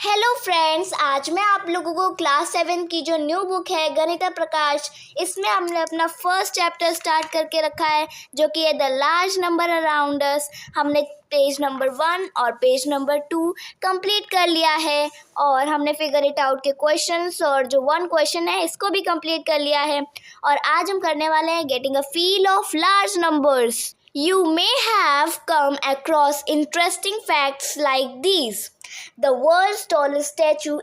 Hello friends, आज मैं आप लोगों को क्लास 7 की जो न्यू बुक है गणित प्रकाश, इसमें हमने अपना फर्स्ट चैप्टर स्टार्ट करके रखा है जो कि है the large number around us. हमने पेज नंबर 1 और पेज नंबर 2 कंप्लीट कर लिया है और हमने फिगर इट आउट के क्वेश्चंस और जो 1 क्वेश्चन है इसको भी कंप्लीट कर लिया है। और आज हम करने वाले हैं getting a feel of large numbers. You may have come across interesting facts like these. The world's tallest statue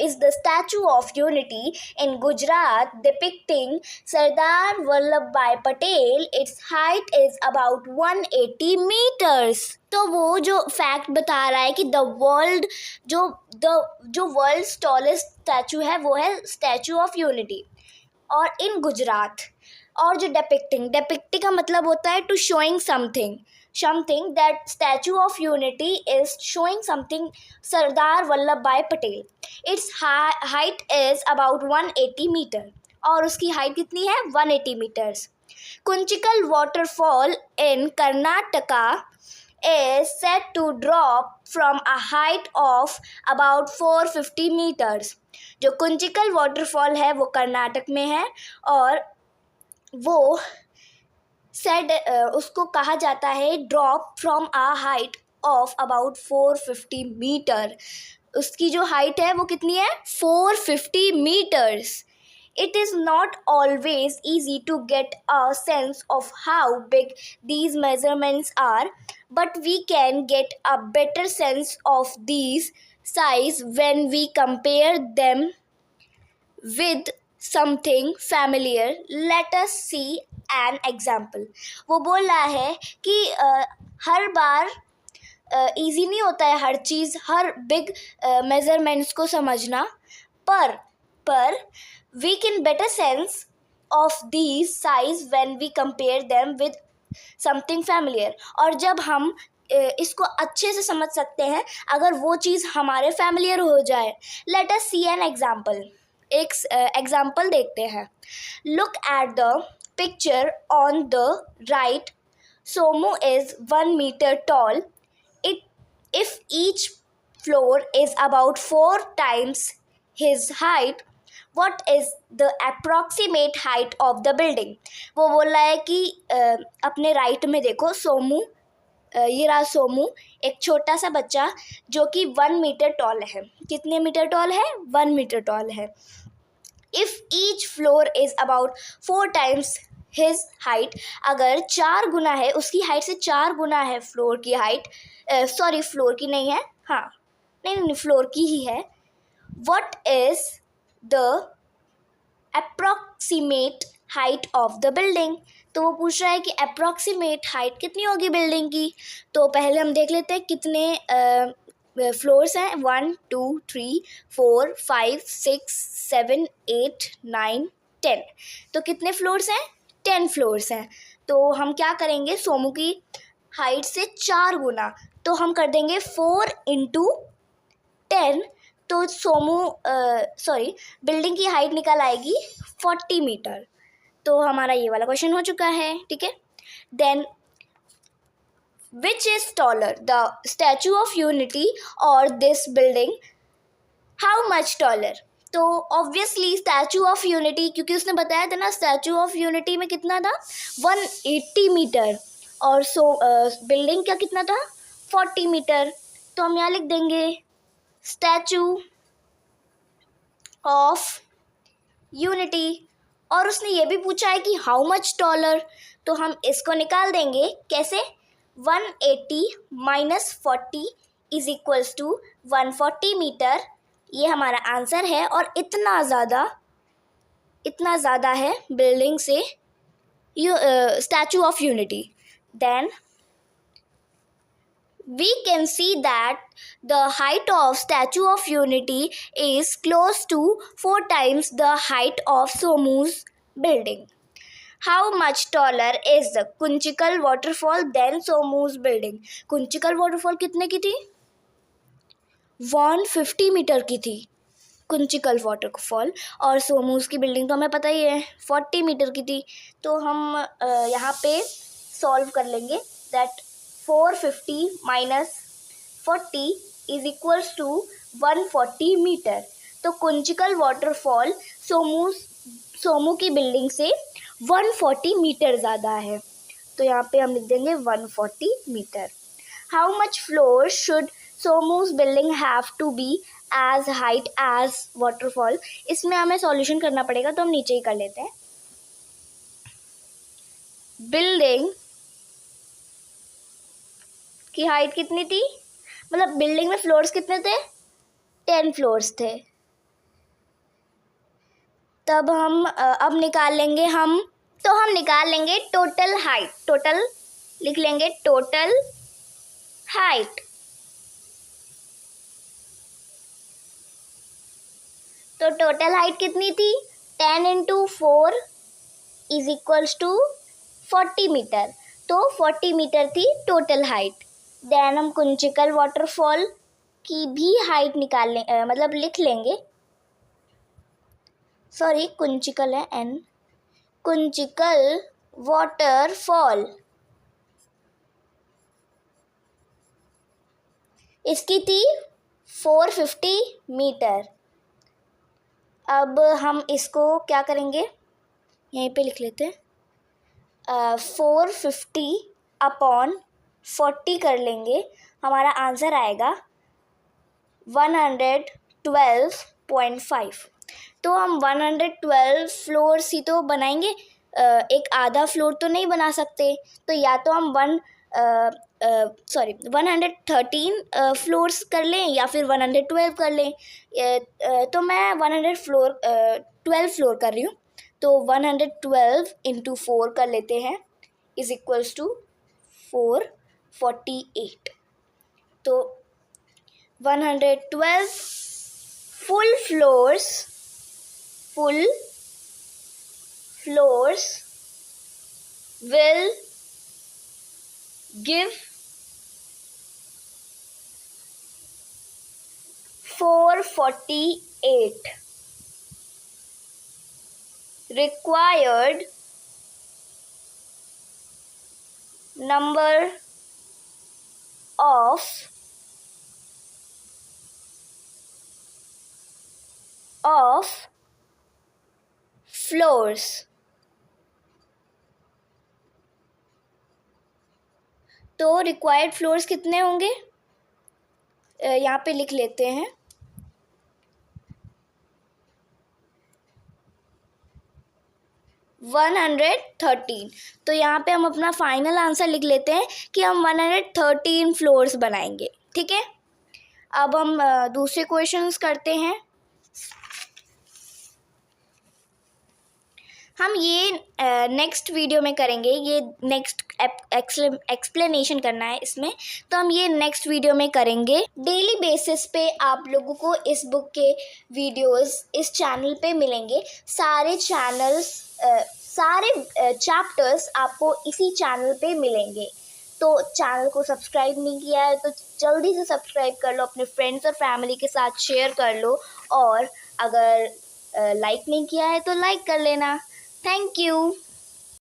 is the Statue of Unity in Gujarat, depicting Sardar Vallabhbhai Patel. Its height is about 180 meters. तो वो जो fact बता रहा है कि जो world's tallest statue है वो है स्टैचू ऑफ यूनिटी और इन गुजरात। और जो डेपिक्टिंग का मतलब होता है to showing something that Statue of Unity is showing something Sardar Vallabh Bhai Patel. Its height is about 180 metre और उसकी हाइट कितनी है 180 metres. Kunchikal waterfall in Karnataka is said to drop from a height of about 450 meters. जो कुंचिकल वाटरफॉल है वो कर्नाटक में है और वो उसको कहा जाता है drop from a height of about 450 metre. उसकी जो हाइट है वो कितनी है 450 metres. It is not always easy to get a sense of how big these measurements are, but we can get a better sense of these size when we compare them with something familiar. Let us see an example. वो बोल रहा है कि हर बार easy नहीं होता है हर चीज़, हर big measurements को समझना, पर we can better sense of these size when we compare them with something familiar. और जब हम इसको अच्छे से समझ सकते हैं अगर वो चीज़ हमारे फैमिलियर हो जाए। Let us see an example. एक एग्जाम्पल देखते हैं। Look at the picture on the right. Somu is 1 meter tall. If each floor is about 4 times his height, what is the approximate height of the building? वो बोल रहा है कि अपने right में देखो सोमू, ये रहा सोमू, एक छोटा सा बच्चा जो कि 1 meter टॉल है। कितने मीटर टॉल है 1 meter टॉल है। If each floor is about 4 times his height, अगर 4 गुना है उसकी हाइट से 4 गुना है फ्लोर की हाइट, सॉरी फ्लोर की नहीं है, हाँ नहीं फ्लोर की ही है। What is the approximate height of the building? तो वो पूछ रहा है कि अप्रॉक्सीमेट हाइट कितनी होगी बिल्डिंग की। तो पहले हम देख लेते हैं कितने फ्लोर्स हैं। 1 2 3 4 5 6 7 8 9 10। तो कितने फ्लोर्स हैं 10 फ्लोर्स हैं। तो हम क्या करेंगे सोमू की हाइट से 4 गुना, तो हम कर देंगे 4 × 10। तो सोमू बिल्डिंग की हाइट निकल आएगी 40 मीटर। तो हमारा ये वाला क्वेश्चन हो चुका है, ठीक है। Then which is taller, the Statue of Unity और this building? How much taller? तो ऑब्वियसली स्टैचू ऑफ यूनिटी, क्योंकि उसने बताया था ना स्टैचू ऑफ यूनिटी में कितना था 180 मीटर और बिल्डिंग का कितना था 40 मीटर। तो हम यहाँ लिख देंगे स्टैचू ऑफ यूनिटी। और उसने ये भी पूछा है कि हाउ मच टॉलर, तो हम इसको निकाल देंगे कैसे 180 - 40 इज इक्वल्स टू 140 मीटर। ये हमारा आंसर है और इतना ज़्यादा है बिल्डिंग से Statue of Unity. Then we can see that the height of Statue of Unity is close to 4 times the height of Somu's building. How much taller is the Kunchikal waterfall than Somu's building? Kunchikal waterfall कितने की थी 150 metre की थी Kunchikal waterfall, और सोमूज की building तो हमें पता ही है 40 मीटर की थी। तो हम यहाँ पे सॉल्व कर लेंगे that 450 - 40 is equals to 140 metre. तो कुंचिकल वाटरफॉल सोमू की बिल्डिंग से 140 मीटर ज़्यादा है, तो यहाँ पे हम लिख देंगे 140 metre. How much floor should so much building have to be as height as waterfall. इसमें हमें सॉल्यूशन करना पड़ेगा, तो हम नीचे ही कर लेते हैं। बिल्डिंग की हाइट कितनी थी, मतलब बिल्डिंग में फ्लोर्स कितने थे, 10 फ्लोर्स थे। तब हम अब निकाल लेंगे हम निकाल लेंगे टोटल हाइट। टोटल लिख लेंगे, टोटल हाइट। तो टोटल हाइट कितनी थी, 10 × 4 इज इक्वल्स टू 40 मीटर। तो 40 मीटर थी टोटल हाइट। देन हम कुंचिकल वाटरफॉल की भी हाइट मतलब लिख लेंगे। सॉरी, कुंचिकल है एन। कुंचिकल वाटरफॉल इसकी थी 450 मीटर। अब हम इसको क्या करेंगे, यहीं पे लिख लेते हैं, 450 अपॉन 40 कर लेंगे, हमारा आंसर आएगा 112.5। तो हम 112 फ्लोर्स ही तो बनाएंगे, एक आधा फ्लोर तो नहीं बना सकते। तो या तो हम 113 फ्लोर्स कर लें या फिर 112 कर लें। तो मैं 12 फ्लोर कर रही हूँ, तो 112 × 4 कर लेते हैं इज इक्वल्स टू 448। तो 112 full floors will give 448 required number of floors. तो रिक्वायर्ड फ्लोर्स कितने होंगे, यहाँ पे लिख लेते हैं, 113। तो यहाँ पे हम अपना फाइनल आंसर लिख लेते हैं कि हम 113 फ्लोर्स बनाएंगे। ठीक है, अब हम दूसरे क्वेश्चंस करते हैं। हम ये नेक्स्ट वीडियो में करेंगे, ये नेक्स्ट एक्सप्लेनेशन करना है इसमें, तो हम ये नेक्स्ट वीडियो में करेंगे। डेली बेसिस पे आप लोगों को इस बुक के वीडियोस इस चैनल पे मिलेंगे। सारे चैप्टर्स आपको इसी चैनल पे मिलेंगे। तो चैनल को सब्सक्राइब नहीं किया है तो जल्दी से सब्सक्राइब कर लो, अपने फ्रेंड्स और फैमिली के साथ शेयर कर लो, और अगर लाइक नहीं किया है तो लाइक कर लेना। Thank you.